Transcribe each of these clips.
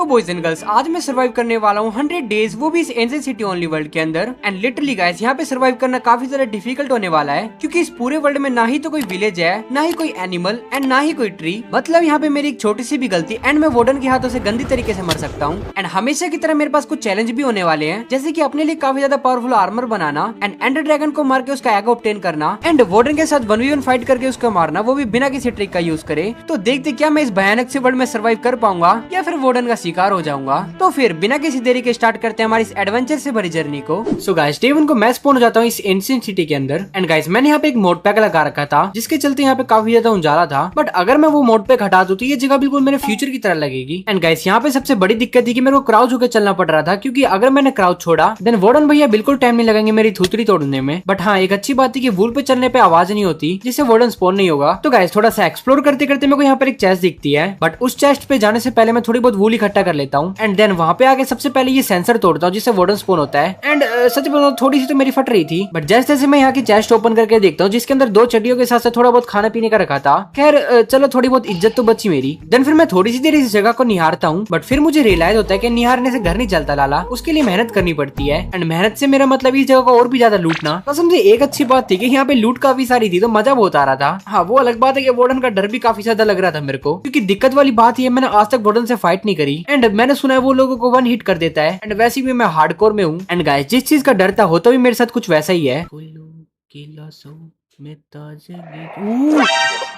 तो boys and girls, आज मैं सर्वाइव करने वाला हूँ 100 डेज, वो भी इस एंशिएंट सिटी ओनली वर्ल्ड के अंदर। एंड लिटरली गाइस, यहाँ पे सर्वाइव करना काफी ज्यादा डिफिकल्ट होने वाला है, क्योंकि इस पूरे वर्ल्ड में ना ही तो कोई विलेज है, ना ही कोई एनिमल एंड ना ही कोई ट्री। मतलब यहाँ पे मेरी एक छोटी सी भी गलती एंड मैं वार्डन के हाथों से गंदी तरीके से मर सकता हूँ। एंड हमेशा की तरह मेरे पास कुछ चैलेंज भी होने वाले हैं, जैसे की अपने लिए काफी ज्यादा पावरफुल आर्मर बनाना एंड एंडर ड्रैगन को मार के उसका एग ऑब्टेन करना एंड वार्डन के साथ 1v1 फाइट करके उसको मारना, वो भी बिना किसी ट्रिक का यूज करे। तो देखते क्या मैं इस भयानक से वर्ल्ड में सर्वाइव कर पाऊंगा या फिर वार्डन का शिकार हो जाऊंगा। तो फिर बिना किसी देरी के स्टार्ट करते हैं हमारी इस एडवेंचर से भरी जर्नी को। सो गाइस, डे 1 को मैं स्पॉन हो जाता हूँ इस एंशिएंट सिटी के अंदर। एंड गाइस, मैंने यहाँ पे एक मोड पैक लगा रखा था, जिसके चलते यहाँ पे काफी ज्यादा उजाला था। बट अगर मैं वो मोड पैक हटा दूं तो ये जगह बिल्कुल मेरे फ्यूचर की तरह लगेगी। एंड गाइस, यहाँ पे सबसे बड़ी दिक्कत थी कि मेरे को क्राउच होकर चलना पड़ रहा था, क्योंकि अगर मैंने क्राउच छोड़ा देन वार्डन भैया बिल्कुल टाइम नहीं लगेंगे मेरी थूतरी तोड़ने में। बट हाँ, एक अच्छी बात थी कि वूल पे चलने पे आवाज नहीं होती, जिससे वार्डन स्पॉन नहीं होगा। तो गाइस, थोड़ा सा एक्सप्लोर करते करते मेरे को यहाँ पर एक चेस्ट दिखती है, बट उस चेस्ट पे जाने से पहले मैं थोड़ी बहुत वूल इकट्ठा कर लेता हूँ। एंड देन वहाँ पे आके सबसे पहले ये सेंसर तोड़ता हूँ, जिससे वार्डन स्पॉन होता है। एंड सच बताऊं, थोड़ी सी तो मेरी फट रही थी, बट जैसे जैसे मैं यहाँ की चेस्ट ओपन करके देखता हूँ, जिसके अंदर 2 चड्डियों के साथ थोड़ा बहुत खाना पीने का रखा था। खैर चलो, थोड़ी बहुत इज्जत तो बची मेरी। देन फिर मैं थोड़ी सी देर इस जगह को निहारता हूँ, बट फिर मुझे रियलाइज होता है कि निहारने से घर नहीं चलता लाला, उसके लिए मेहनत करनी पड़ती है। एंड मेहनत से मेरा मतलब इस जगह को और भी ज्यादा लूटना। कसम से एक अच्छी बात थी कि यहाँ पे लूट काफी सारी थी, तो मजा बहुत आ रहा था। हाँ, वो अलग बात है कि वार्डन का डर भी काफी ज्यादा लग रहा था मेरे को, क्योंकि दिक्कत वाली बात ये, मैंने आज तक वार्डन से फाइट नहीं करी। एंड मैंने सुना है वो लोगों को 1 हिट कर देता है। एंड वैसे भी मैं हार्डकोर में हूँ। एंड गाइस, जिस चीज का डर था होता भी मेरे साथ कुछ वैसा ही है।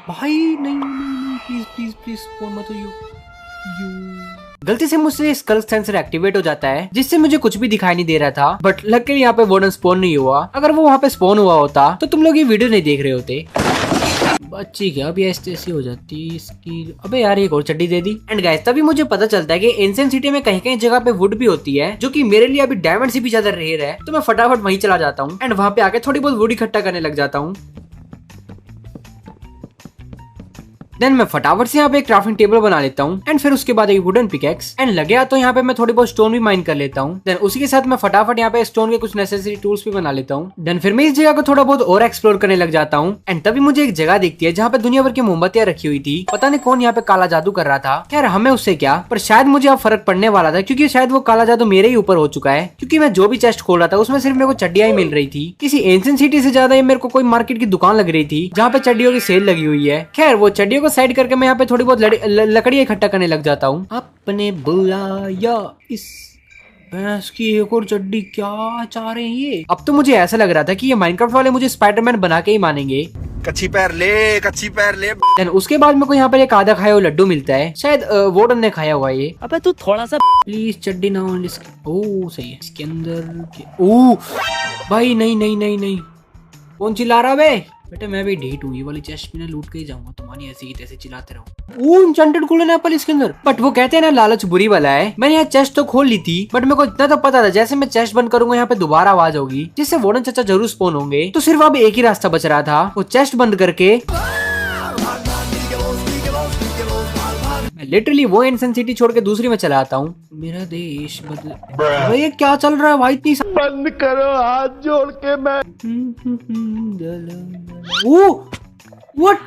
भाई नहीं, प्लीज प्लीज प्लीज फोन मत हो। गलती से मुझसे स्कल सेंसर एक्टिवेट हो जाता है, जिससे मुझे कुछ भी दिखाई नहीं दे रहा था। बट लकीली यहाँ पे वार्डन स्पॉन नहीं हुआ। अगर वो वहाँ पे स्पॉन हुआ होता तो तुम लोग ये वीडियो नहीं देख रहे होते। बच्ची क्या अभी ऐसी हो जाती इसकी। अबे यार, एक और चड्डी दे दी। एंड गाइस, तभी मुझे पता चलता है कि एंशिएंट सिटी में कहीं कहीं जगह पे वुड भी होती है, जो कि मेरे लिए अभी डायमंड से भी ज्यादा रेयर है। तो मैं फटाफट वहीं चला जाता हूँ एंड वहाँ पे आके थोड़ी बहुत वुड इकट्ठा करने लग जाता हूँ। देन मैं फटाफट से यहाँ पे एक क्राफ्टिंग टेबल बना लेता हूँ एंड फिर उसके बाद एक वुडन पिकैक्स। एंड लगे तो यहाँ पे मैं थोड़ी बहुत स्टोन भी माइन कर लेता हूँ। देन उसी के साथ मैं फटाफट यहाँ पे स्टोन के कुछ नेसेसरी टूल्स भी बना लेता हूँ। देन फिर मैं इस जगह को थोड़ा बहुत और एक्सप्लोर करने लग जाता हूँ। एंड तभी मुझे एक जगह दिखती है जहाँ पे दुनिया भर की मोमबत्तियां रखी हुई थी। पता नहीं कौन यहाँ पे काला जादू कर रहा था। खैर हमें उससे क्या, पर शायद मुझे अब फर्क पड़ने वाला था, क्योंकि शायद वो काला जादू मेरे ही ऊपर हो चुका है। क्योंकि मैं जो भी चेस्ट खोल रहा था उसमें सिर्फ मेरे को चड्डियां ही मिल रही थी। किसी एंशिएंट सिटी से ज्यादा मेरे को कोई मार्केट की दुकान लग रही थी, जहाँ पे चड्डियों की सेल लगी हुई है। खैर वो चड्डियों को साइड करके मैं यहाँ पे थोड़ी बहुत लकड़ियां इकट्ठा करने लग जाता हूँ। आपने बुलाया इस भैंस की एक और चड्डी, क्या चाह रहे हैं ये। अब तो मुझे ऐसा लग रहा था कि ये माइनक्राफ्ट वाले मुझे स्पाइडरमैन बना के ही मानेंगे। कच्ची पैर ले, कच्ची पैर ले। देन उसके बाद मेरे को यहाँ पर एक आधा खाया हुआ लड्डू मिलता है, शायद वार्डन ने खाया हुआ ये। अबे तू थोड़ा सा प्लीज चड्डी ना हो। ओह सही है। इसके अंदर ओह भाई, नहीं नहीं नहीं नहीं, कौन चिल्ला रहा बे? बेटा मैं भी ढीठ हूँ, ये वाली चेस्ट में लूट के ही जाऊंगा। तुम्हारी ऐसी की तैसे चिल्लाते रहो। ओह एन्चेंटेड गोल्डन एप्पल इसके अंदर। बट वो कहते हैं ना, लालच बुरी वाला है। मैंने यहाँ चेस्ट तो खोल ली थी, बट मेरे को इतना तो पता था जैसे मैं चेस्ट बंद करूंगा यहाँ पे दोबारा आवाज होगी, जिससे वार्डन चाचा जरूर स्पॉन होंगे। तो सिर्फ अब एक ही रास्ता बच रहा था, वो चेस्ट बंद करके लिटरली वो एंशिएंट सिटी छोड़ के दूसरी में चला आता हूँ। मेरा देश बदल। ये क्या चल रहा है भाई? इतनी बंद करो हाथ जोड़ के मैं। व्हाट?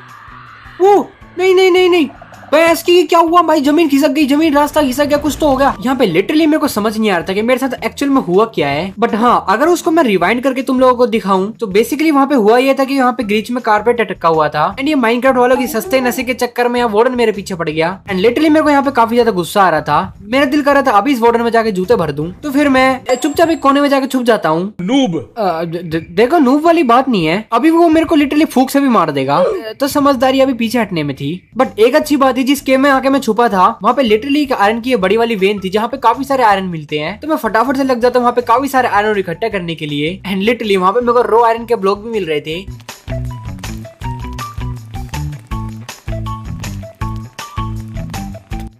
वो नहीं नहीं नहीं नहीं भैंस की, क्या हुआ भाई? जमीन खिसक गई, जमीन रास्ता खिसक गया, कुछ तो हो गया यहाँ पे। लिटरली मेरे को समझ नहीं आ रहा था कि मेरे साथ एक्चुअल में हुआ क्या है। बट हाँ, अगर उसको मैं रिवाइंड करके तुम लोगों को दिखाऊं तो बेसिकली वहाँ पे हुआ ये था कि यहाँ पे ग्रीच में कारपेट अटका हुआ था। एंड ये माइनक्राफ्ट वालों की सस्ते नशे के चक्कर में यहाँ वार्डन मेरे पीछे पड़ गया। एंड लिटरली मेरे को यहाँ पे काफी ज्यादा गुस्सा आ रहा था। मेरा दिल कर रहा था अभी इस वार्डन में जाके जूते भर दूं। तो फिर मैं चुपचाप एक कोने में जाके छुप जाता हूँ। नूब देखो, नूब वाली बात नहीं है, अभी वो मेरे को लिटरली फूंक से भी मार देगा। तो समझदारी अभी पीछे हटने में थी। बट एक अच्छी बात थी, जिस गेम में आके मैं छुपा था वहाँ पे लिटरली एक आयरन की बड़ी वाली वेन थी, जहाँ पे काफी सारे आयरन मिलते हैं। तो मैं फटाफट से लग जाता हूँ वहाँ पे काफी सारे आयरन इकट्ठा करने के लिए। एंड लिटरली वहाँ पे मेरे को रो आयरन के ब्लॉक भी मिल रहे थे।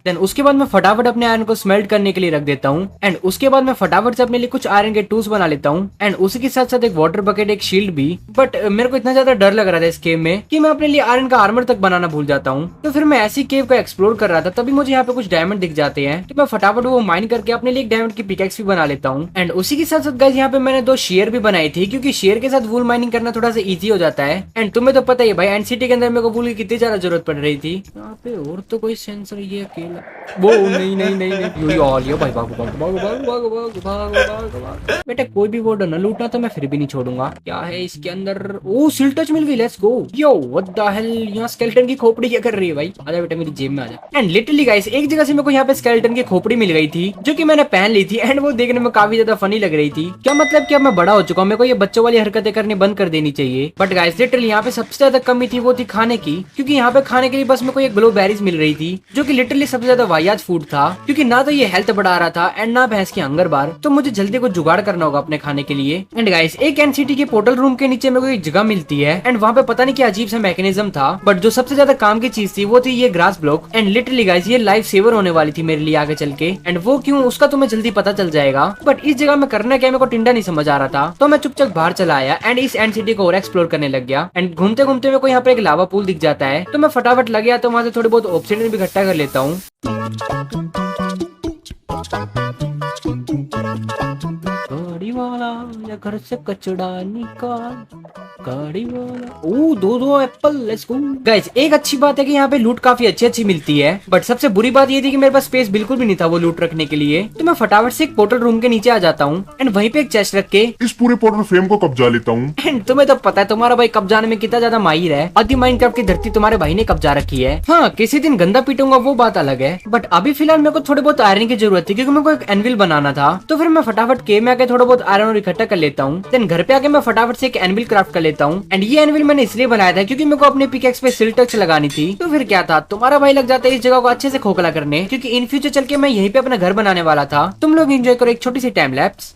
देन उसके बाद मैं फटाफट अपने आयरन को स्मेल्ट करने के लिए रख देता हूँ। एंड उसके बाद मैं फटाफट से अपने लिए कुछ आयरन के टूल्स बना लेता हूँ। एंड उसी के साथ साथ एक वाटर बकेट, एक शील्ड भी। बट मेरे को इतना ज्यादा डर लग रहा था इस गेम में कि मैं अपने लिए आयरन का आर्मर तक बनाना भूल जाता हूँ। तो फिर मैं ऐसी केव को एक्सप्लोर कर रहा था, तभी मुझे यहाँ पे कुछ डायमंड दिख जाते हैं। तो मैं फटाफट वो माइन करके अपने लिए एक डायमंड की पिकैक्स भी बना लेता हूँ। एंड उसी के साथ साथ गाइस, यहाँ पे मैंने 2 शेयर भी बनाई थी, क्योंकि शेयर के साथ वूल माइनिंग करना थोड़ा सा इजी हो जाता है। एंड तुम्हें तो पता ही है भाई, एंड सिटी के अंदर मेरे को वूल की कितनी ज्यादा जरूरत पड़ रही थी। यहाँ पे और तो कोई सेंसर, ये अकेला वो नहीं नहीं नहीं नहीं यो आ लिया भाई, भागो भागो भागो भागो भागो भागो भागो भागो भागो। बेटा कोई भी बोर्ड न लूटना तो मैं फिर भी नहीं छोड़ूंगा। क्या है इसके अंदर? ओ सिल टच मिल गई, let's go. Yo what the hell, यहाँ स्केलेटन की खोपड़ी क्या कर रही है भाई? आजा बेटा मेरी जेब में आजा। एंड लिटरली गाइस एक जगह से मेरे को यहाँ पे स्केलेटन की खोपड़ी मिल गई थी जो कि मैंने पहन ली थी एंड वो देखने में काफी ज्यादा फनी लग रही थी। क्या मतलब कि अब मैं बड़ा हो चुका हूँ, मेरे को ये बच्चों वाली हरकतें करनी बंद कर देनी चाहिए। बट गाइस लिटरली यहाँ पे सबसे ज्यादा कमी थी वो थी खाने की, क्योंकि यहाँ पे खाने के लिए बस मेरे को ये ग्लोबेरीज मिल रही थी जो कि लिटरली सबसे ज्यादा वाहियात फूड था, क्योंकि ना तो ये हेल्थ बढ़ा रहा था एंड ना भैंस की हंगर बार। तो मुझे जल्दी कुछ जुगाड़ करना होगा अपने खाने के लिए। एंड गाइस एक एनसीटी के पोर्टल रूम के नीचे मेरे को एक जगह मिलती है एंड वहाँ पे पता नहीं क्या अजीब सा मैकेनिज्म था, बट जो सबसे ज्यादा काम की चीज थी वो थी ये grass block. And literally guys ये लाइफ सेवर होने वाली थी मेरे लिए आगे चल के, एंड वो क्यों उसका तुम्हें जल्दी पता चल जाएगा। बट इस जगह में करना क्या मेरे को टिंडा नहीं समझ आ रहा था, तो मैं चुपचाप बाहर चला आया एंड इस एनसीटी को और एक्सप्लोर करने लग गया। एंड घूमते घूमते मेरे को यहाँ पे एक लावा पूल दिख जाता है, तो मैं फटाफट लग गया, तो वहाँ से थोड़ी बहुत ऑक्सीजन भी इकट्ठा कर लेता हूँ। गाड़ी वाला या घर से कचड़ा निकाल, गाड़ी वाला। ओ दो एप्पल, लेट्स गो। गाइस एक अच्छी बात है कि यहाँ पे लूट काफी अच्छी मिलती है, बट सबसे बुरी बात ये थी कि मेरे पास स्पेस बिल्कुल भी नहीं था वो लूट रखने के लिए। तो मैं फटाफट से एक पोर्टल रूम के नीचे आ जाता हूँ एंड वहीं पे एक चेस्ट रख के इस पूरे पोर्टल फ्रेम को कब्जा लेता हूँ। एंड तुम्हें तो पता है तुम्हारा भाई कब्जाने में कितना ज्यादा माहिर है, आधी माइनक्राफ्ट की धरती तुम्हारे भाई ने कब्जा रखी है। हाँ किसी दिन गंदा पीटूंगा वो बात अलग है, बट अभी फिलहाल मेरे को थोड़े बहुत आयरन की जरूरत थी क्योंकि मेरे को एक एनविल बनाना था। तो फिर मैं फटाफट केव में आके थोड़ा बहुत आयरन और इकट्ठा कर लेता हूँ। देन घर पे आके मैं फटाफट से एक एनविल क्राफ्ट कर लेता हूँ। एंड ये एनविल मैंने इसलिए बनाया था क्योंकि मेरे को अपने पिकेक्स पे सिल टच लगानी थी। तो फिर क्या था, तुम्हारा भाई लग जाता है इस जगह को अच्छे से खोखला करने, क्योंकि इन फ्यूचर चल के मैं यहीं पे अपना घर बनाने वाला था। तुम लोग एंजॉय करो एक छोटी सी टाइम लैप्स।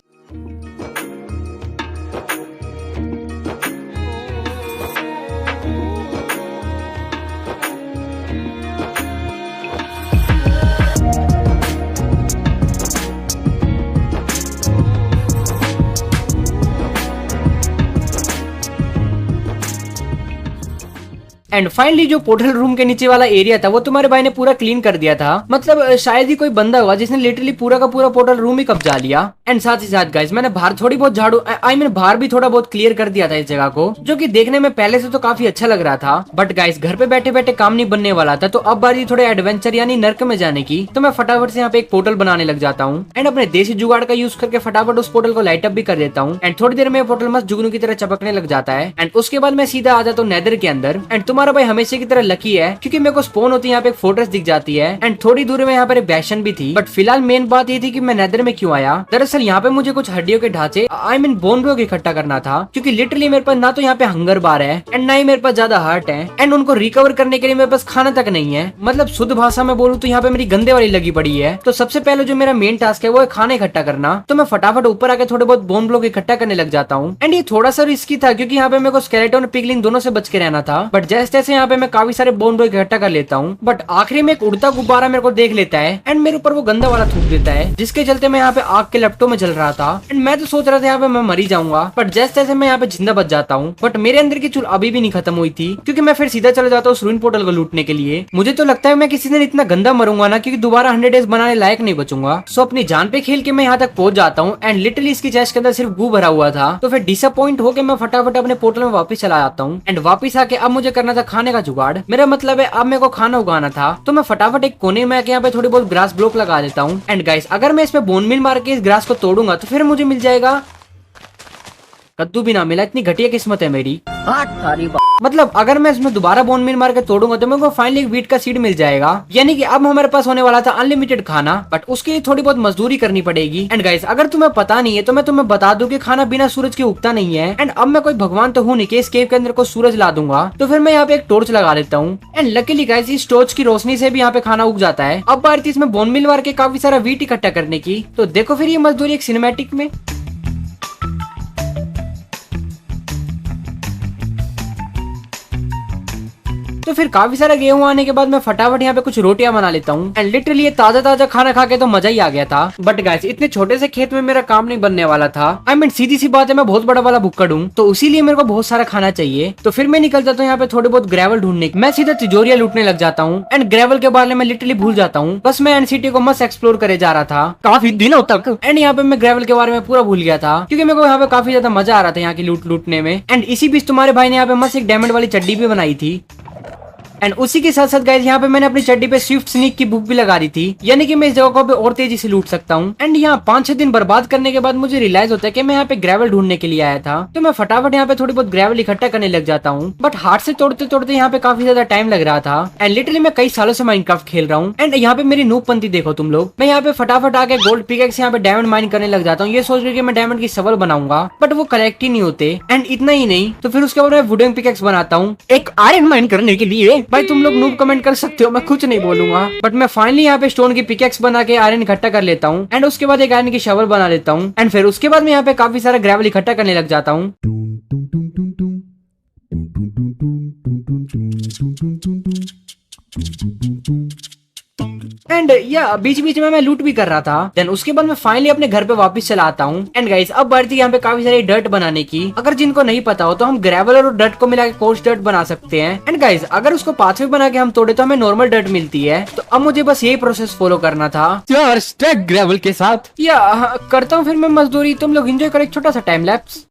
एंड फाइनली जो पोर्टल रूम के नीचे वाला एरिया था वो तुम्हारे भाई ने पूरा क्लीन कर दिया था। मतलब शायद ही कोई बंदा हुआ जिसने लिटरली पूरा का पूरा पोर्टल रूम ही कब्जा लिया। एंड साथ ही साथ गाइस मैंने बाहर थोड़ी बहुत झाड़ू बाहर भी थोड़ा बहुत क्लियर कर दिया था इस जगह को, जो कि देखने में पहले से तो काफी अच्छा लग रहा था। बट गाइस घर पे बैठे बैठे काम नहीं बनने वाला था, तो अब बारी थोड़े एडवेंचर यानी नर्क में जाने की। तो मैं फटाफट से यहाँ पे एक पोर्टल बनाने लग जाता हूँ एंड अपने देसी जुगाड़ का यूज करके फटाफट उस पोर्टल को लाइट अप भी कर देता हूँ। एंड थोड़ी देर में पोर्टल मस्त जुगनू की तरह चपकने लग जाता है। एंड उसके बाद मैं सीधा आ जाता हूँ नेदर के अंदर। एंड तुम्हारा भाई हमेशा की तरह लकी है क्योंकि मेरे को स्पोन होती है यहाँ पे एक फोर्ट्रेस दिख जाती है एंड थोड़ी दूर में यहाँ पर एक बैशन भी थी। बट फिलहाल मेन बात ये थी कि मैं नेदर में क्यों आया। दरअसल यहाँ पे मुझे कुछ हड्डियों के ढांचे बोन ब्लॉक इकट्ठा करना था, क्योंकि लिटरली मेरे पास ना तो यहाँ पे हंगर बार है एंड ना ही मेरे पास ज्यादा हार्ट है एंड उनको रिकवर करने के लिए मेरे पास खाना तक नहीं है। मतलब शुद्ध भाषा में बोलूँ तो यहाँ पे मेरी गंदे वाली लगी पड़ी है। तो सबसे पहले जो मेरा मेन टास्क है वो है खाना इकट्ठा करना। तो मैं फटाफट ऊपर आके थोड़े बहुत बोन ब्लॉक इकट्ठा करने लग जाता हूँ। एंड ये थोड़ा सा रिस्की था क्योंकि यहाँ पे मेरे को स्केलेटन और पिगलिंग दोनों से बच के रहना था। बट जैसे तैसे यहाँ पे मैं काफी सारे बोन ब्लॉक इकट्ठा कर लेता हूँ। बट आखिरी में एक उड़ता गुब्बारा मेरे को देख लेता है एंड मेरे ऊपर वो गंदा वाला थूक देता है, जिसके चलते मैं यहाँ पे आग के लपटों में जल रहा था। एंड मैं तो सोच रहा था यहाँ पे मैं मरी जाऊंगा, बट जैसे तैसे मैं यहाँ पे जिंदा बच जाता हूँ। बट मेरे अंदर की चुल अभी भी नहीं खत्म हुई थी, क्योंकि मैं फिर सीधा चला जाता हूँ उस रूइन पोर्टल को लूटने के लिए। मुझे तो लगता है मैं किसी दिन इतना गंदा मरूंगा ना क्योंकि दोबारा 100 डेज बनाने लायक नहीं बचूंगा। सो अपनी जान पे खेल के मैं यहाँ तक पहुंच जाता हूँ एंड लिटरली इसकी चेस्ट के अंदर सिर्फ गू भरा हुआ था। तो फिर डिसअपॉइंट होकर मैं फटाफट अपने पोर्टल में वापस चला जाता हूँ। एंड वापस आके अब मुझे करना था खाने का जुगाड़। मेरा मतलब है अब मेरे को खाना उगाना था। तो मैं फटाफट एक कोने में आके यहाँ पे थोड़ी बहुत ग्रास ब्लॉक लगा देता हूँ। एंड गाइस अगर मैं इसमें बोन मिल मार के इस ग्रास को तोड़ूंगा तो फिर मुझे मिल जाएगा कद्दू भी ना मिला। इतनी घटिया किस्मत है मेरी। मतलब अगर मैं इसमें दोबारा बोन मिल मार के तोड़ूंगा तो मेरे को फाइनली एक वीट का सीड मिल जाएगा, यानी कि अब हमारे पास होने वाला था अनलिमिटेड खाना। बट उसके लिए थोड़ी बहुत मजदूरी करनी पड़ेगी। एंड गाइस अगर तुम्हें पता नहीं है तो मैं तुम्हें बता दूं कि खाना बिना सूरज के उगता नहीं है। एंड अब मैं कोई भगवान तो हूं नहीं कि इस केव के अंदर को सूरज ला दूंगा। तो फिर मैं यहाँ पे एक टॉर्च लगा देता हूँ एंड लकीली गाइस इस टॉर्च की रोशनी से भी यहाँ पे खाना उग जाता है। अब बारी थी इसमें बोन मिल मार के काफी सारा वीट इकट्ठा करने की। तो देखो फिर ये मजदूरी एक सिनेमैटिक में। तो फिर काफी सारा गेहूं आने के बाद मैं फटाफट यहाँ पे कुछ रोटियां बना लेता हूँ। एंड लिटरली ये ताजा ताजा खाना खा के तो मजा ही आ गया था। बट गाइस इतने छोटे से खेत में मेरा काम नहीं बनने वाला था। सीधी सी बात है मैं बहुत बड़ा वाला भुक्कड़ हूँ, तो इसीलिए मेरे को बहुत सारा खाना चाहिए। तो फिर मैं निकल जाता हूँ यहाँ पे थोड़े बहुत ग्रेवल ढूंढने। मैं सीधा तिजोरिया लूटने लग जाता हूँ एंड ग्रेवल के बारे में लिटरली भूल जाता हूँ। बस मैं एनसीटी को मस्त एक्सप्लोर करे जा रहा था काफी दिनों तक। एंड यहाँ पे मैं ग्रेवल के बारे में पूरा भूल गया था क्योंकि मेरे को यहाँ पे काफी ज्यादा मजा आ रहा था यहाँ की लूटने में। एंड इसी बीच तुम्हारे भाई ने यहाँ पे मस्त एक डायमंड वाली चड्डी भी बनाई थी। एंड उसी के साथ साथ गाइस यहाँ पे मैंने अपनी चड्डी पे स्विफ्ट स्नीक की बुक भी लगा दी थी, यानी कि मैं इस जगह पे और तेजी से लूट सकता हूँ। एंड यहाँ 5-6 दिन बर्बाद करने के बाद मुझे रियलाइज होता है कि मैं यहाँ पे ग्रेवल ढूंढने के लिए आया था, तो मैं फटाफट यहाँ पे थोड़ी बहुत ग्रेवल इकट्ठा करने लग जाता हूँ। बट हाथ से तोड़ते तोड़ते यहाँ पे काफी ज्यादा टाइम लग रहा था। एंड लिटरली मैं कई सालों से माइनक्राफ्ट खेल रहा हूँ। एंड यहाँ पे मेरी नूबपंती देखो तुम लोग, मैं यहाँ पे फटाफट आके गोल्ड पिकेक्स यहाँ पे डायमंड माइन करने लग जाता हूँ, ये सोच रही मैं डायमंड की शवल बनाऊंगा, बट वो कलेक्ट ही नहीं होते। एंड इतना ही नहीं तो फिर उसके बाद मैं वुडन पिकेक्स बनाता हूँ एक आयरन माइन करने के लिए। भाई तुम लोग नूब कमेंट कर सकते हो, मैं कुछ नहीं बोलूंगा। बट मैं फाइनली यहाँ पे स्टोन की पिकेक्स बना के आयरन इकट्ठा कर लेता हूँ। एंड उसके बाद एक आयरन की शवल बना लेता हूँ। एंड फिर उसके बाद मैं यहाँ पे काफी सारा ग्रेवल इकट्ठा करने लग जाता हूँ। एंड या बीच बीच में मैं लूट भी कर रहा था। देन उसके बाद मैं फाइनली अपने घर पे वापस चला आता हूँ। एंड गाइस अब बारी यहाँ पे काफी सारी डर्ट बनाने की। अगर जिनको नहीं पता हो तो हम ग्रेवल और डर्ट को मिला के कोर्स डर्ट बना सकते हैं। एंड गाइस अगर उसको पाथवे बना के हम तोड़े तो हमें नॉर्मल डर्ट मिलती है। तो अब मुझे बस यही प्रोसेस फॉलो करना था 4 स्टैक ग्रेवल के साथ। या करता हूँ फिर मैं मजदूरी, तुम लोग एंजॉय करो एक छोटा सा time lapse.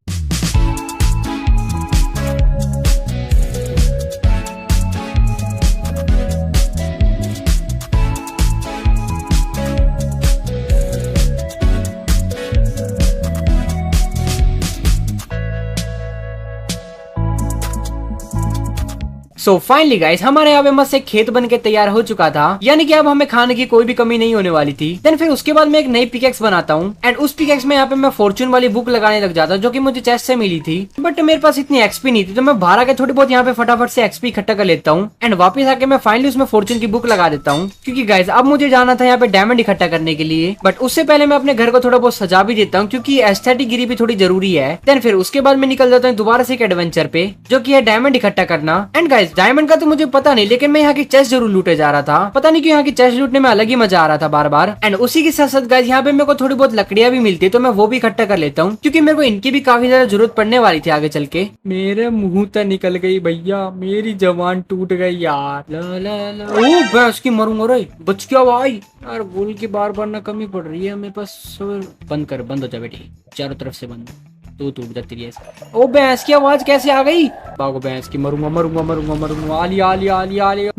So finally guys हमारे यहाँ पे मस्त एक खेत बन के तैयार हो चुका था, यानी कि अब हमें खाने की कोई भी कमी नहीं होने वाली थी। देन फिर उसके बाद मैं एक नई पिकेक्स बनाता हूँ। एंड उस पिकेक्स में यहाँ पे मैं फॉर्चून वाली बुक लगाने लग जाता हूँ, जो कि मुझे चेस्ट से मिली थी। बट मेरे पास इतनी एक्सपी नहीं थी, तो मैं बाहर आके थोड़ी बहुत यहाँ पे फटाफट से एक्सपी इकट्ठा कर लेता हूँ। एंड वापस आके मैं फाइनली उसमें फॉर्चून की बुक लगा देता हूँ, क्योंकि गाइस अब मुझे जाना था यहाँ पे डायमंड इकट्ठा करने के लिए। बट उससे पहले मैं अपने घर को थोड़ा बहुत सजा भी देता हूँ, क्योंकि एस्थेटिक गिरी भी थोड़ी जरूरी है। देन फिर उसके बाद मैं निकल जाता हूँ दोबारा से एक एडवेंचर पे, जो की है डायमंड इकट्ठा करना। एंड गाइस डायमंड का तो मुझे पता नहीं, लेकिन मैं यहाँ की चेस्ट जरूर लूटे जा रहा था। पता नहीं क्यों यहाँ की चेस्ट लूटने में अलग ही मजा आ रहा था बार बार। एंड उसी के साथ साथ गाइस यहाँ पे मेरे को थोड़ी बहुत लकड़ियां भी मिलती है, तो मैं वो भी इकट्ठा कर लेता हूँ, क्योंकि मेरे को इनकी भी काफी ज्यादा जरूरत पड़ने वाली थी आगे चल के। मेरे मुंह तक निकल गई भैया, मेरी जबान टूट गई यार। ला ला ला। ओ भैंस की मरूंगा रे, बच क्या भाई यार, गोल की बार बार ना कमी पड़ रही है मेरे पास। बंद कर, बंद हो जा बेटी, चारों तरफ से बंद, तो टूट जाती है। ओ भैंस की आवाज कैसे आ गई? भागो भैंस की, मरूंगा मरूंगा मरूंगा मरूंगा। आलिया आलिया आलिया आलिया।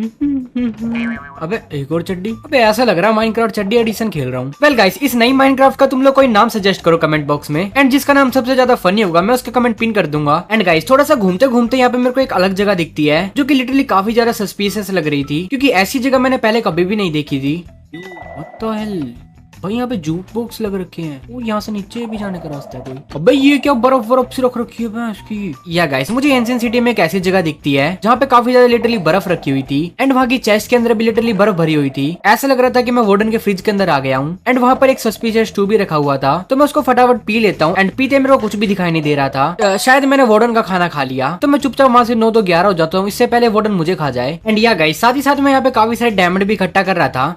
अबे एक और चड्डी। अबे ऐसा लग रहा है माइनक्राफ्ट चड्डी एडिशन खेल रहा हूँ। वेल गाइस इस नई माइनक्राफ्ट का तुम लोग कोई नाम सजेस्ट करो कमेंट बॉक्स में। एंड जिसका नाम सबसे ज्यादा फनी होगा मैं उसका कमेंट पिन कर दूंगा। एंड गाइस थोड़ा सा घूमते घूमते यहाँ पे मेरे को एक अलग जगह दिखती है, जो की लिटरली काफी ज्यादा सस्पिशियस लग रही थी, क्योंकि ऐसी जगह मैंने पहले कभी भी नहीं देखी थी। What the hell? भाई यहाँ पे जूट बॉक्स लग रखे हैं। वो यहाँ से नीचे भी जाने का रास्ता है कोई। अबे ये क्या बर्फ बर्फ से रख रखी है भैंस की। या गाइस मुझे एंशिएंट सिटी में एक ऐसी जगह दिखती है जहाँ पे काफी ज्यादा लिटरली बर्फ रखी हुई थी। एंड वहाँ की चेस्ट के अंदर भी लिटरली बर्फ भरी हुई थी। ऐसा लग रहा था कि मैं वार्डन के फ्रिज के अंदर आ गया हूँ। एंड वहाँ पर एक सस्पिशियस स्टू भी रखा हुआ था, तो मैं उसको फटाफट पी लेता हूँ। एंड पीते मेरे को कुछ भी दिखाई नहीं दे रहा था। शायद मैंने वार्डन का खाना खा लिया, तो मैं चुपचाप वहाँ से 9 तो 11 हो जाता हूँ, इससे पहले वार्डन मुझे खा जाए। एंड या गाइस साथ ही साथ मैं यहाँ पे काफी सारे डायमंड भी इकट्ठा कर रहा था।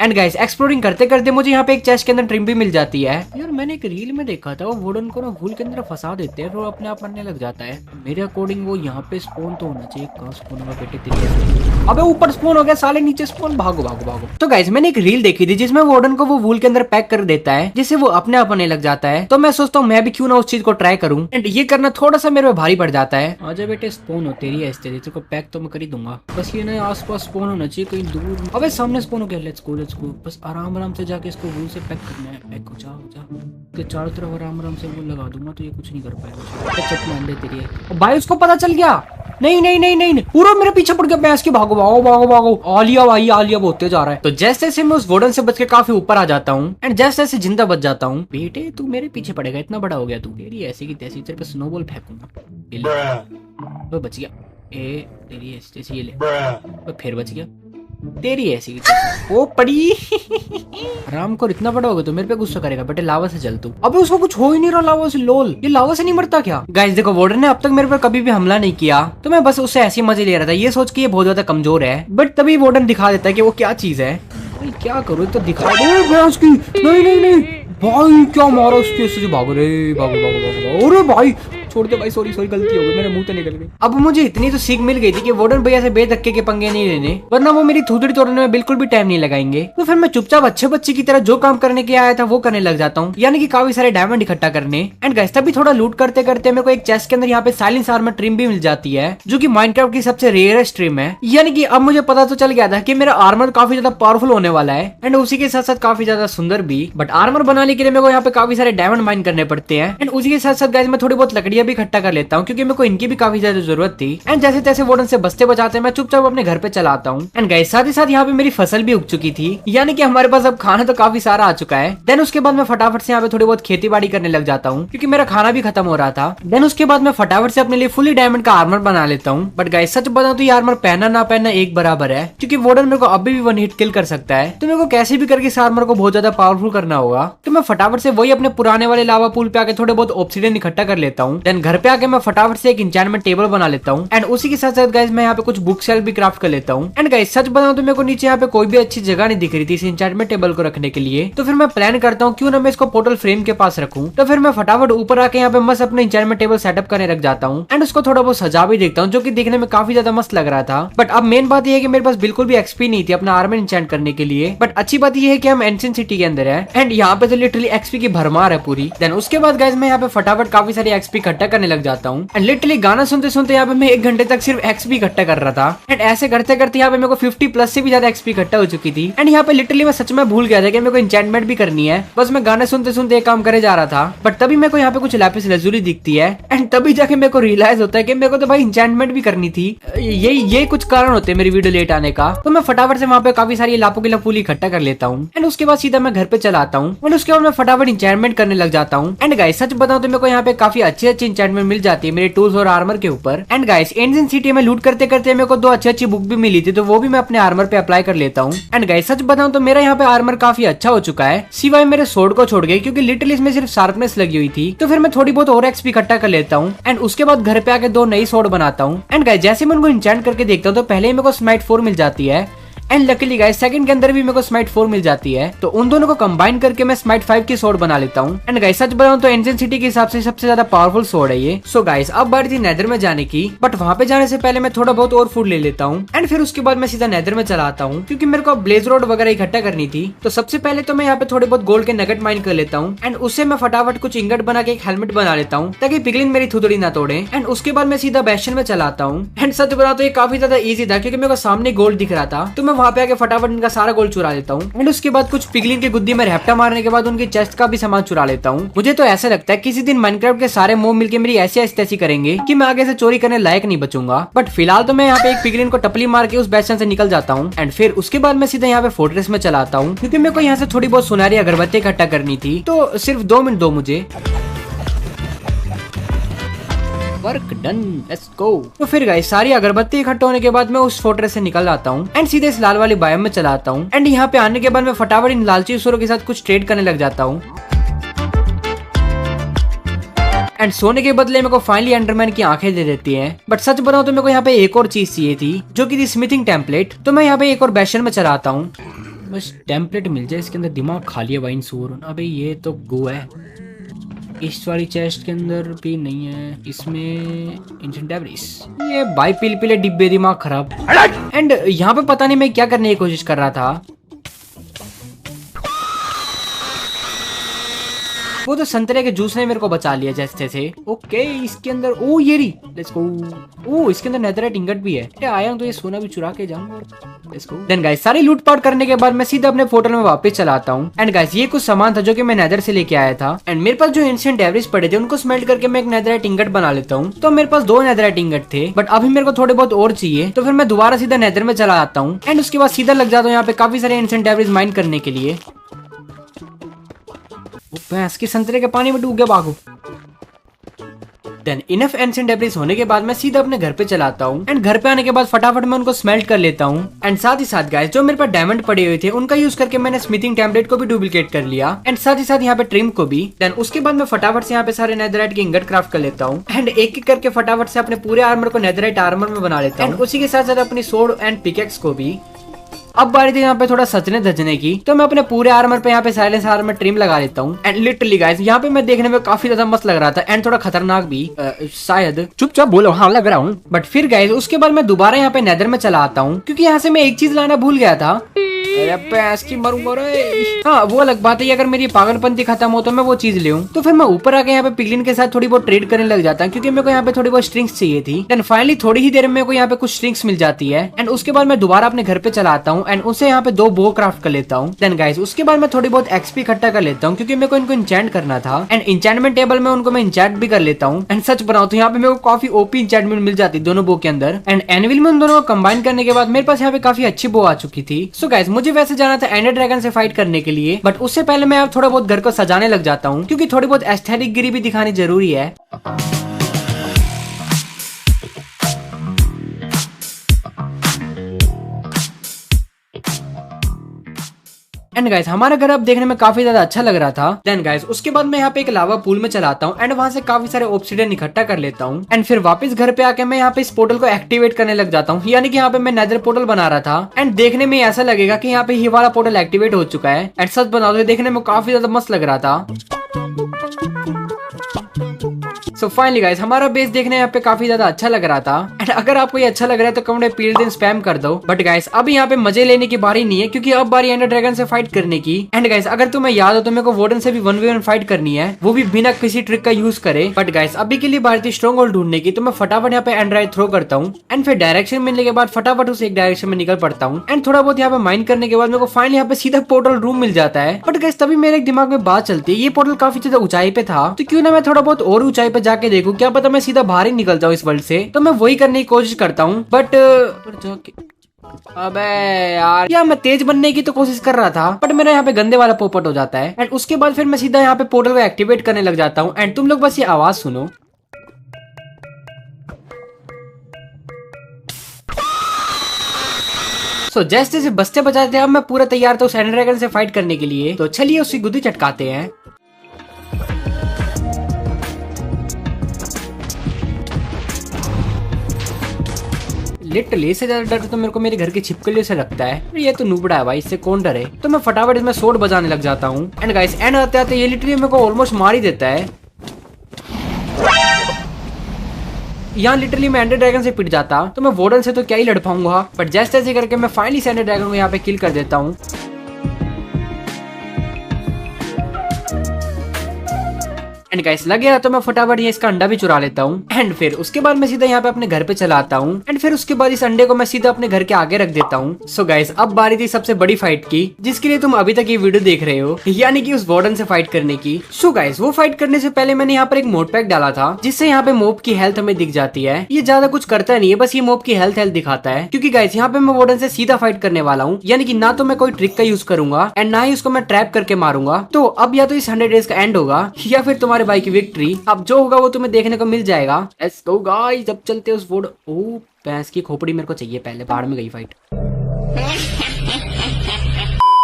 एंड गाइस एक्सप्लोरिंग करते करते मुझे यहाँ पे एक चेस्ट के अंदर ट्रिम भी मिल जाती है। यार मैंने एक रील में देखा था, वो वुडन को ना वूल के अंदर फंसा देते हैं, तो अपने आप मरने लग जाता है। मेरे अकॉर्डिंग वो यहाँ पे स्पॉन तो होना चाहिए। कहाँ स्पॉन होगा बेटे तेरे? अबे ऊपर स्पॉन हो गया साले, नीचे स्पॉन। भागो भागो भागो। तो गाइस मैंने एक रील देखी थी जिसमें वुडन को वो वूल के अंदर पैक कर देता है, जिससे वो अपने आप आने लग जाता है। तो मैं सोचता हूँ मैं भी क्यों ना उस चीज को ट्राई करूँ। एंड ये करना थोड़ा सा मेरे भारी पड़ जाता है। आजा बेटे स्पॉन होते रही है, को पैक तो मैं कर ही दूंगा। बस ये ना आस पास स्पॉन होना चाहिए कहीं दूर। अबे सामने स्पॉन हो गया। लेट्स गो बस आराम आराम से जाके इसको वूल से पैक करना है। पैक हो जा के चारों तरफ आराम आराम से वूल लगा दूंगा, तो ये कुछ नहीं कर पाएगा। चटनी अंडे तेरी है भाई, उसको पता चल गया। नहीं नहीं नहीं नहीं, पूरा मेरे पीछे पड़ गया भैंस की। भागो भागो भागो भागो। आलिया भाई आलिया बोलते जा रहा है। तो जैसे जैसे मैं उस वार्डन से बच के काफी ऊपर आ जाता हूँ, एंड जैसे जैसे जिंदा बच जाता हूँ। बेटे तू मेरे पीछे पड़ेगा, इतना बड़ा हो गया तू। तेरी ऐसी की तैसी, तेरे पे स्नोबॉल फेंकूंगा। वो बच गया। ए तेरी ऐसी ये ले, फिर बच गया। तेरी ऐसी वो पड़ी। राम को इतना बड़ा होगा तो मेरे पे गुस्सा करेगा। बेटे लावा से जल तू। अबे उसको कुछ हो ही नहीं रहा लावा से। लोल ये लावा से नहीं मरता क्या? गाइस देखो वार्डन ने अब तक मेरे पर कभी भी हमला नहीं किया, तो मैं बस उससे ऐसे मजे ले रहा था, ये सोच के ये बहुत ज्यादा कमजोर है। बट तभी वार्डन दिखा देता है कि वो क्या चीज है। क्या करूँ तो दिखा दो उसकी। नहीं नहीं नहीं भाई क्या मारा उसके। भागो रे भागो भागो भागो। अरे भाई छोड़ दे भाई, सॉरी सॉरी, गलती हो गई, मेरे मुंह से निकल गई। अब मुझे इतनी तो सीख मिल गई थी कि वार्डन भैया से बेधक्के के पंगे नहीं लेने, वरना वो मेरी थूथड़ी तोड़ने में बिल्कुल भी टाइम नहीं लगाएंगे। तो फिर मैं चुपचाप अच्छे बच्चे की तरह जो काम करने के आया था वो करने लग जाता हूँ, यानी कि काफी सारे डायमंड इकट्ठा करने। एंड गाइस तभी थोड़ा लूट करते करते मेरे को एक चेस्ट के अंदर यहाँ पे साइलेंस आर्मर ट्रिम भी मिल जाती है, जो कि माइनक्राफ्ट की सबसे रेयरेस्ट ट्रिम है। यानी कि अब मुझे पता तो चल गया था कि मेरा आर्मर काफी ज्यादा पावरफुल होने वाला है, एंड उसी के साथ साथ काफी ज्यादा सुंदर भी। बट आर्मर बनाने के लिए मेरे को यहाँ पे काफी सारे डायमंड माइन करने पड़ते हैं, एंड उसी के साथ साथ गाइस मैं थोड़ी बहुत लकड़ियां भी इकट्ठा कर लेता हूँ, क्योंकि मेरे को इनकी भी काफी ज्यादा जरूरत थी। एंड जैसे तैसे वार्डन से बचते बचाते मैं चुपचाप अपने घर पे चला आता हूँ। एंड गाइस साथ ही साथ यहाँ पे मेरी फसल भी उग चुकी थी, यानी कि हमारे पास अब खाना तो काफी सारा आ चुका है। देन उसके बाद मैं फटाफट से यहाँ पे थोड़ी बहुत खेती बाड़ी करने लग जाता हूँ, क्योंकि मेरा खाना भी खत्म हो रहा था। देन उसके बाद मैं फटाफट से अपने लिए फुली डायमंड का आर्मर बना लेता हूँ। बट गाइस सच बताऊं तो ये आर्मर पहनना ना पहनना एक बराबर है, क्योंकि वार्डन मेरे को अभी भी वन हिट किल कर सकता है। तो मेरे को कैसे भी करके इस आर्मर को बहुत ज्यादा पावरफुल करना होगा। तो मैं फटाफट से वही अपने पुराने वाले लावा पूल पे आके थोड़े बहुत ऑब्सीडियन इकट्ठा कर लेता हूँ। देन घर पे आके मैं फटाफट से एक एन्चेंटमेंट टेबल बना लेता हूँ, एंड उसी के साथ साथ गाइस मैं यहाँ पे कुछ बुक शेल्फ भी क्राफ्ट कर लेता हूँ। एंड गाइस सच बताऊं तो मेरे को नीचे यहाँ पे कोई भी अच्छी जगह नहीं दिख रही थी इस एन्चेंटमेंट टेबल को रखने के लिए। तो फिर मैं प्लान करता हूँ क्यों ना मैं इसको पोर्टल फ्रेम के पास रखूँ। तो फिर मैं फटाफट ऊपर आके यहाँ पे मस्त अपने एन्चेंटमेंट टेबल सेटअप करने रख जाता हूँ, एंड उसको थोड़ा बहुत सजा भी देखता हूँ, जो कि देखने में काफी ज्यादा मस्त लग रहा था। बट अब मेन बात यह है कि मेरे पास बिल्कुल भी एक्सपी नहीं थी अपना आर्मर एन्चेंट करने के लिए। बट अच्छी बात यह है कि हम एंशिएंट सिटी के अंदर है, एंड यहाँ पे तो लिटरली एक्सपी की भरमार है पूरी। देन उसके बाद गाइस मैं यहाँ पे फटाफट काफी सारी एक्सपी इकट्ठा करने लग जाता हूँ, एंड लिटरली गाना सुनते सुनते यहाँ पे मैं 1 घंटे तक सिर्फ एक्सपी इकट्ठा कर रहा था। एंड ऐसे करते करते यहाँ पे मेरे को 50 प्लस से भी ज्यादा एक्सपी इकट्ठा हो चुकी थी। एंड यहाँ पे लिटरली मैं सच में भूल गया था कि मेरे को एन्चेंटमेंट भी करनी है, बस मैं गाने सुनते सुनते एक काम करे जा रहा था। बट तभी मेरे को यहाँ पे कुछ लैपिस लैजुली दिखती है, एंड तभी जाके मेरे को रियलाइज होता है कि मेरे को तो भाई एन्चेंटमेंट भी करनी थी। ये कुछ कारण होते हैं मेरी वीडियो लेट आने का। तो मैं फटाफट से वहाँ पे काफी सारी लापों की लपूली इकट्ठा कर लेता हूँ, एंड उसके बाद सीधा मैं घर पे चला आता हूँ। एंड उसके बाद मैं फटाफट एन्चेंटमेंट करने लग जाता हूँ। एंड गाइस सच बताऊं तो मेरे को यहाँ पे काफी अच्छी अच्छी एन्चेंटमेंट मिल जाती है मेरे टूल्स और आर्मर के ऊपर। एंड गाइस एंशिएंट सिटी में लूट करते करते मेरे को 2 अच्छी अच्छी बुक भी मिली थी, तो वो भी मैं अपने आर्मर पे अप्लाई कर लेता हूँ। एंड गाइस सच बताऊं तो मेरा यहाँ पे आर्मर काफी अच्छा हो चुका है, सिवाय मेरे सोर्ड को छोड़ गई, क्योंकि लिटरली इसमें सिर्फ शार्पनेस लगी हुई थी। तो फिर मैं थोड़ी बहुत और एक्सपी इकट्ठा कर लेता हूँ, एंड उसके बाद घर पे आके 2 नई सोर्ड बनाता हूँ। एंड गाइस जैसे मैं उनको एन्चेंट करके देखता हूँ तो पहले ही मेरे को स्माइट 4 मिल जाती है, एंड लकीली गाइस सेकंड के अंदर भी मेरे को स्माइट 4 मिल जाती है। तो उन दोनों को कंबाइन करके मैं स्माइट 5 की सोर्ड बना लेता हूँ। एंड गाइस सच बताऊं तो एंशिएंट सिटी के हिसाब से सबसे ज्यादा पावरफुल सोर्ड है ये। सो गाइस अब बारी थी नेदर में जाने की, बट वहां पे जाने से पहले मैं थोड़ा बहुत और फूड ले लेता हूँ, एंड फिर उसके बाद मैं सीधा नेदर में चला आता हूँ, क्योंकि मेरे को ब्लेज रोड वगैरह इकट्ठा करनी थी। तो सबसे पहले तो मैं यहाँ पे थोड़े बहुत गोल्ड के नगेट माइन कर लेता हूँ, एंड उससे मैं फटाफट कुछ इंगट बना के एक हेलमेट बना लेता हूँ, ताकि पिगलिन मेरी थुतड़ी ना तोड़े। एंड उसके बाद मैं सीधा बैशन में चला आता हूँ। एंड सच बताऊं तो ये काफी ज्यादा ईजी था, क्योंकि मेरे को सामने गोल्ड दिख रहा था, तो मैं वहां पे आके फटाफट इनका सारा गोल्ड चुरा लेता हूँ। एंड उसके बाद कुछ पिगलिन के गुद्दी में रैप्टा मारने के बाद उनकी चेस्ट का भी सामान चुरा लेता हूँ। मुझे तो ऐसा लगता है किसी दिन माइनक्राफ्ट के सारे मोब मिलके मेरी ऐसी ऐसी करेंगे कि मैं आगे से चोरी करने लायक नहीं बचूंगा। बट फिलहाल तो मैं यहाँ पे एक पिगलिन को टपली मार के उस बैशन से निकल जाता हूँ, एंड फिर उसके बाद मैं सीधा यहाँ पे फोर्ट्रेस में चला आता हूँ, क्योंकि मेरे को यहाँ से थोड़ी बहुत सुनहरी अगरबत्ती इकट्ठा करनी थी। तो सिर्फ 2 मिनट दो मुझे। Work done, let's go. तो फिर गाइस सारी अगरबत्ती इकट्ठा होने के बाद मैं उस फोर्ट्रेस से निकल आता हूँ, एंड सीधे इस लाल वाली बायोम में चला आता हूँ। एंड यहाँ पे आने के बाद मैं फटाफट इन लालची असुरों के साथ कुछ ट्रेड करने लग जाता हूँ, एंड सोने के बदले मेरे को फाइनली एंडरमैन की आंखें दे देती हैं। बट सच बताऊं तो मेरे को यहाँ पे एक और चीज चाहिए थी, जो कि थी स्मिथिंग टेम्पलेट। तो मैं यहाँ पे एक और बैशन में चला आता हूँ, बस टेम्पलेट मिल जाए। इसके अंदर दिमाग खाली है वाइन सूर। अबे ये तो गो है। इस वाली चेस्ट के अंदर भी नहीं है, इसमें एंशिएंट डेब्रिस। ये भाई पीले पीले डिब्बे, दिमाग खराब। एंड यहाँ पे पता नहीं मैं क्या करने की कोशिश कर रहा था। वो तो संतरे के जूस ने मेरे को बचा लिया जैसे से। ओके इसके अंदर ओ ये रही, लेट्स गो। ओ इसके अंदर नेदरराइट इंगट भी है। आया हूं तो ये सोना भी चुरा के जाऊंगा। Let's go. देन गाइस सारी लूटपाट करने के बाद मैं सीधा अपने पोर्टल में वापस चला आता हूं। एंड गाइस ये कुछ सामान था जो कि मैं नेदर से लेके आया था, एंड मेरे पास जो एंशिएंट डेब्रिस पड़े थे उनको स्मेल्ट करके मैं एक नेदरराइट इंगट बना लेता हूँ। तो मेरे पास 2 नेदरराइट इंगट थे, बट अभी मेरे को थोड़े बहुत और चाहिए। तो फिर मैं दोबारा सीधा नेदर में चला आता हूँ, एंड उसके बाद सीधा लग जाता हूँ यहाँ पे काफी सारे एंशिएंट डेब्रिस माइन करने के लिए। भैंस की संतरे के पानी में डूब गया, भागो। देन इनफ एंशिएंट डेब्रिस होने के बाद मैं सीधा अपने घर पे चलाता हूँ, एंड घर पे आने के बाद फटाफट मैं उनको स्मेल्ट कर लेता हूँ। एंड साथ ही साथ गाइस जो मेरे पास डायमंड पड़े हुए थे उनका यूज करके मैंने स्मिथिंग टेम्पलेट को भी डुप्लीकेट कर लिया, एंड साथ ही साथ यहाँ पे ट्रिम को भी। देन उसके बाद मैं फटाफट से यहाँ पे सारे नेदरराइट के इंगट क्राफ्ट कर लेता हूँ, एंड एक एक करके फटाफट से अपने पूरे आर्मर को नेदरराइट आर्मर में बना लेता हूँ, एंड उसी के साथ साथ अपनी सोर्ड एंड पिकेक्स को भी। अब बारी थी यहाँ पे थोड़ा सचने धजने की, तो मैं अपने पूरे आर्मर पे यहाँ पे साइलेंस आर्मर ट्रिम लगा लेता हूँ। एंड लिटरली गाइस यहाँ पे मैं देखने में काफी ज्यादा मस्त लग रहा था एंड थोड़ा खतरनाक भी, शायद। चुपचाप बोलो, हाँ लग रहा हूँ। बट फिर गाइस उसके बाद मैं दोबारा यहाँ पे नेदर में चला आता हूँ, क्योंकि यहाँ से मैं एक चीज लाना भूल गया था। अरे पैस की मरूंगा रे। हाँ वो अलग बात है, अगर मेरी पागलपंती खत्म हो तो मैं वो चीज ले लूं। तो फिर मैं ऊपर आके यहाँ पे पिगलिन के साथ थोड़ी बहुत ट्रेड करने लग जाता हूँ, क्योंकि मेरे को यहाँ पे थोड़ी बहुत स्ट्रिंग्स चाहिए थी। देन फाइनली थोड़ी ही देर में मेरे को यहाँ पे कुछ स्ट्रिंग्स मिल जाती है एंड उसके बाद मैं दोबारा अपने घर पे चला आता हूँ एंड उससे यहाँ पे 2 बो क्राफ्ट कर लेता हूँ। देन गाइस उसके बाद मैं थोड़ी बहुत एक्सपी इकट्ठा कर लेता हूँ, क्योंकि मेरे को इनको इंचेंट करना था एंड इंचेंटमेंट टेबल में उनको मैं इंचेंट भी कर लेता हूँ। एंड सच बनाओ तो यहाँ पे मेरे को काफी ओपी इंचेंटमेंट मिल जाती है दोनों बो के अंदर। एंड एनविल में उन दोनों को कंबाइन करने के बाद मेरे पास यहाँ पे काफी अच्छी बो आ चुकी थी। सो गाइस मुझे वैसे जाना था एंडर ड्रैगन से फाइट करने के लिए, बट उससे पहले मैं अब थोड़ा बहुत घर को सजाने लग जाता हूँ, क्योंकि थोड़ी बहुत एस्थेटिक गिरी भी दिखानी जरूरी है। एंड गाइस हमारा घर अब देखने में काफी ज्यादा अच्छा लग रहा था। देन गाइस उसके बाद मैं यहाँ पे एक लावा पूल में चलाता हूँ एंड वहां से काफी सारे ऑब्सिडियन इकट्ठा कर लेता हूँ एंड फिर वापस घर पे आके मैं यहाँ पे इस पोर्टल को एक्टिवेट करने लग जाता हूँ, यानी कि यहाँ पे मैं नेदर पोर्टल बना रहा था एंड देखने में ऐसा लगेगा कि यहाँ पे ये वाला पोर्टल एक्टिवेट हो चुका है। एंड सच बना दो देखने में काफी ज्यादा मस्त लग रहा था। सो फाइनली गाइस हमारा बेस देखने यहाँ पे काफी ज्यादा अच्छा लग रहा था एंड अगर आपको ये अच्छा लग रहा है तो कमेंट में पीले दिन स्पैम कर दो। बट गाइस अब यहाँ पे मजे लेने की बारी नहीं है, क्योंकि अब बारी एंडर ड्रैगन से फाइट करने की। एंड गाइस अगर तुम्हें याद हो तो मेरे को वार्डन से भी 1v1 फाइट करनी है, वो भी बिना किसी ट्रिक का यूज करे। बट गाइस अभी के लिए भारतीय स्ट्रॉन्ग होल्ड ढूंढने की, तो मैं फटाफट यहाँ पे एंड्रॉइड थ्रो करता हूँ एंड फिर डायरेक्शन मिलने के बाद फटाफट उस एक डायरेक्शन में निकल पड़ता हूँ एंड थोड़ा बहुत यहाँ पे माइंड करने के बाद मेरे को फाइनली यहाँ पे सीधा पोर्टल रूम मिल जाता है। बट गाइस तभी मेरे दिमाग में बात चलती है, ये पोर्टल काफी ज्यादा ऊंचाई पे था, तो क्यों ना मैं थोड़ा बहुत और ऊंचाई पे जाके देखूं, क्या पता मैं सीधा बाहर ही निकल जाऊं इस वर्ल्ड से। तो मैं वही करने की कोशिश करता हूँ, बट अबे यार मैं तेज बनने की तो कोशिश कर रहा था, बट मेरा यहाँ पे गंदे वाला पोपट हो जाता है एंड उसके बाद फिर मैं सीधा यहाँ पे पोर्टल को एक्टिवेट करने लग जाता हूँ एंड तुम लोग बस ये आवाज सुनो। सो जैसे जैसे बचते बचाते अब मैं पूरा तैयार था उस एंडर ड्रैगन से फाइट करने के लिए, तो चलिए उसकी गुद्दी चटकाते हैं। लिटरली इससे ज्यादा डर तो मेरे को मेरे घर की छिपकलियों से लगता है। ये तो नूबड़ा है भाई, इससे कौन डरे। तो मैं फटाफट इसमें सोड बजाने लग जाता हूँ एंड गाइस एंड आते आते ये लिटरली मेरे को ऑलमोस्ट मार ही देता है। यहाँ लिटरली मैं एंडर ड्रैगन से पिट जाता तो मैं वार्डन से तो क्या ही लड़ पाऊंगा, बट जैसे तैसे करके मैं फाइनली एंडर ड्रैगन को यहाँ पे किल कर देता हूँ। एंड गाइस लग गया तो मैं फटाफट ये इसका अंडा भी चुरा लेता हूँ एंड फिर उसके बाद मैं सीधा यहाँ पे अपने घर पे चला आता हूँ एंड फिर उसके बाद इस अंडे को मैं सीधा अपने घर के आगे रख देता हूँ। सो गाइस अब बारी थी सबसे बड़ी फाइट की, जिसके लिए तुम अभी तक ये वीडियो देख रहे हो, यानी कि उस वार्डन से फाइट करने की। सो गाइस वो फाइट करने से पहले मैंने यहाँ पर एक मोड पैक डाला था, जिससे यहाँ पे मोब की हेल्थ हमें दिख जाती है। ये ज्यादा कुछ करता नहीं है, बस ये मोब की हेल्थ दिखाता है, क्योंकि गाइस यहाँ पे मैं वार्डन से सीधा फाइट करने वाला हूँ, यानी कि ना तो मैं कोई ट्रिक का यूज करूंगा एंड ना ही उसको मैं ट्रैप करके मारूंगा। तो अब या तो इस 100 डेज का एंड होगा या फिर तुम्हारे भाई की विक्ट्री। अब जो होगा वो तुम्हें देखने को मिल जाएगा। लेट्स गो गाइस, जब चलते उस वोड। ओ भैंस की खोपड़ी मेरे को चाहिए, पहले बाढ़ में गई फाइट।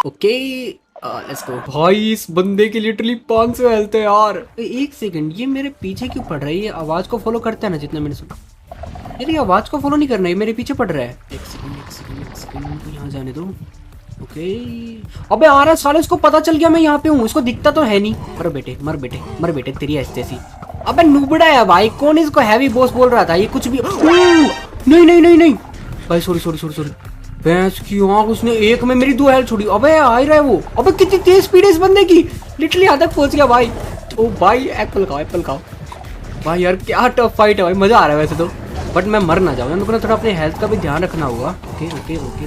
Okay let's go. भाई इस बंदे की लिटरली 500 हेल्थ है यार। एक सेकंड, ये मेरे पीछे क्यों पड़ रही है? आवाज को फॉलो करता है ना जितना मैंने सुना। यार ये आवाज को फॉलो नहीं करना है, मेरे पीछे पड़ रहा है। एक सेकंड यहाँ जाने दो। ओके अबे आ रहा है साले, उसको पता चल गया मैं यहाँ पे हूँ, इसको दिखता तो है नहीं। मर बेटे मर बेटे मर बेटे, तेरी ऐसी। अबे नुबड़ा है भाई, कौन इसको हैवी बॉस बोल रहा था? ये कुछ भी नहीं नहीं नहीं नहीं भाई, सॉरी। भैंस की आँख, उसने एक में मेरी 2 हेल्थ छोड़ी। अबे आ ही रहा है वो। अबे कितनी तेज स्पीड है इस बंदे की, लिटरली यहाँ तक पहुंच गया भाई। ओ भाई एप्पल खाओ भाई। यार क्या टफ फाइट है भाई, मजा आ रहा है वैसे तो, बट मैं मर ना जाऊँ। मेरे को थोड़ा अपने हेल्थ का भी ध्यान रखना होगा। ओके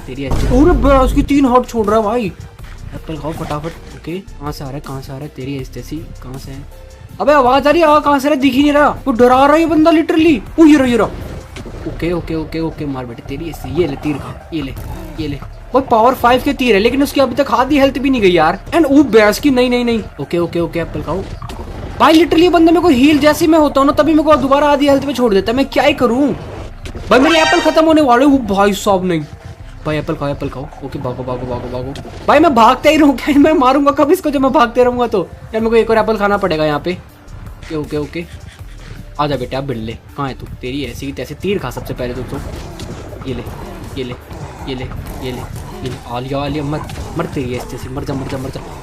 तेरी ऐसी। अरे उसकी 3 हार्ट छोड़ रहा है भाई। एप्पल खाओ फटाफट। ओके कहाँ से आ रहा है? तेरी ऐसी कहाँ से है? अबे आवाज आ रही है, कहाँ से? दिख ही नहीं रहा, वो डरा रहा है ये बंदा लिटरली। ओ ये रहा। ओके मार बेटे तेरी ऐसी। ये ले तीर खा, ये ले। वो पावर 5 के तीर है, लेकिन उसकी अभी तक आधी हेल्थ भी नहीं गई यार। एंड ओ बैस की नहीं। ओके एप्पल खाओ भाई। लिटरली बंदे में कोई हील जैसी मैं होता हूँ ना, तभी मेरे को दोबारा आधी हेल्थ पे छोड़ देता है। मैं क्या ही करूँ भाई, मेरे एप्पल खत्म होने वाले। वो भाई साहब नहीं भाई, एप्पल खाओ। ओके भागो भाई, मैं भागता ही रहूँ क्या? मैं मारूंगा कब इसको जब मैं भागते रहूंगा तो? यार मेरे को एक और एप्पल खाना पड़ेगा यहाँ पे। ओके आजा बेटा, अब बिल्ले कहाँ है तू? तेरी ऐसी तैसे तीर खा सबसे पहले तो। ये ले आलिया आलिया मर तेरी है जैसे, मर जा।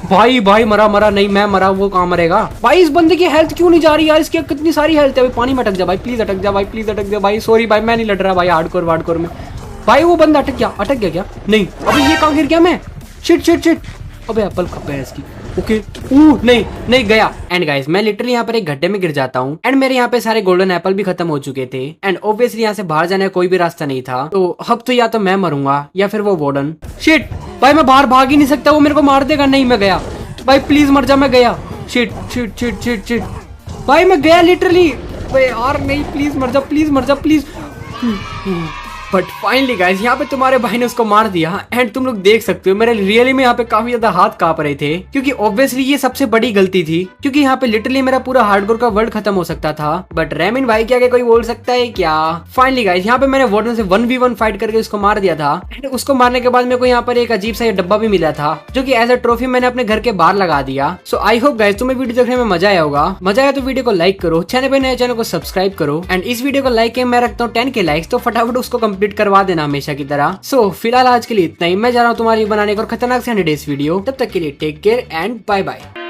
भाई मरा नहीं, मैं मरा, वो कहाँ मरेगा भाई। इस बंदे की हेल्थ क्यों नहीं जा रही यार, इसकी कितनी सारी हेल्थ है। पानी में अटक जा भाई, प्लीज अटक जा भाई। सॉरी भाई, मैं नहीं लड़ रहा भाई हार्डकोर में। भाई वो बंदा अटक गया क्या? नहीं, अभी ये कहाँ गिर गया मैं? शिट। अबे एप्पल खप्पे है इसकी। ओके, नहीं गया। एंड गाइस, मैं लिटरली यहाँ पर एक गड्ढे में गिर जाता हूँ एंड मेरे यहाँ पे सारे गोल्डन एप्पल भी खत्म हो चुके थे एंड ऑब्वियसली यहाँ से बाहर जाने का कोई भी रास्ता नहीं था। तो अब तो या तो मैं मरूंगा या फिर वो वार्डन। शिट भाई, मैं बाहर भाग ही नहीं सकता, वो मेरे को मार देगा। नहीं, मैं गया भाई, प्लीज मर जा, मैं गया। शिट भाई, मैं गया लिटरली। यार नहीं, प्लीज मर जा प्लीज। बट फाइनली गाइस, यहाँ पे तुम्हारे भाई ने उसको मार दिया एंड तुम लोग देख सकते हो मेरे रियली में यहाँ पे काफी ज्यादा हाथ कांप रहे थे, क्योंकि ऑब्वियसली ये सबसे बड़ी गलती थी, क्योंकि यहाँ पे लिटरली मेरा पूरा हार्डकोर का वर्ल्ड खत्म हो सकता था। बट रेमिन भाई के आगे कोई बोल सकता है क्या? फाइनली गाइस, यहाँ पे मैंने वार्डन से 1v1 फाइट करके उसको मार दिया था एंड उसको मारने के बाद मेरे को यहाँ पर एक अजीब सा डब्बा भी मिला था, जो की एज अ ट्रॉफी मैंने अपने घर के बाहर लगा दिया। सो आई होप गाइस तुम्हें वीडियो देखने में मजा आया होगा। मजा आया तो वीडियो को लाइक करो, चैनल पे नए चैनल को सब्सक्राइब करो एंड इस वीडियो को लाइक के मैं रखता हूँ 10 के लाइक्स, तो फटाफट उसको कंप्लीट करवा देना हमेशा की तरह। सो फिलहाल आज के लिए इतना ही। मैं जा रहा हूँ तुम्हारी बनाने का और खतरनाक से 100 डेज वीडियो। तब तक के लिए take care and bye bye.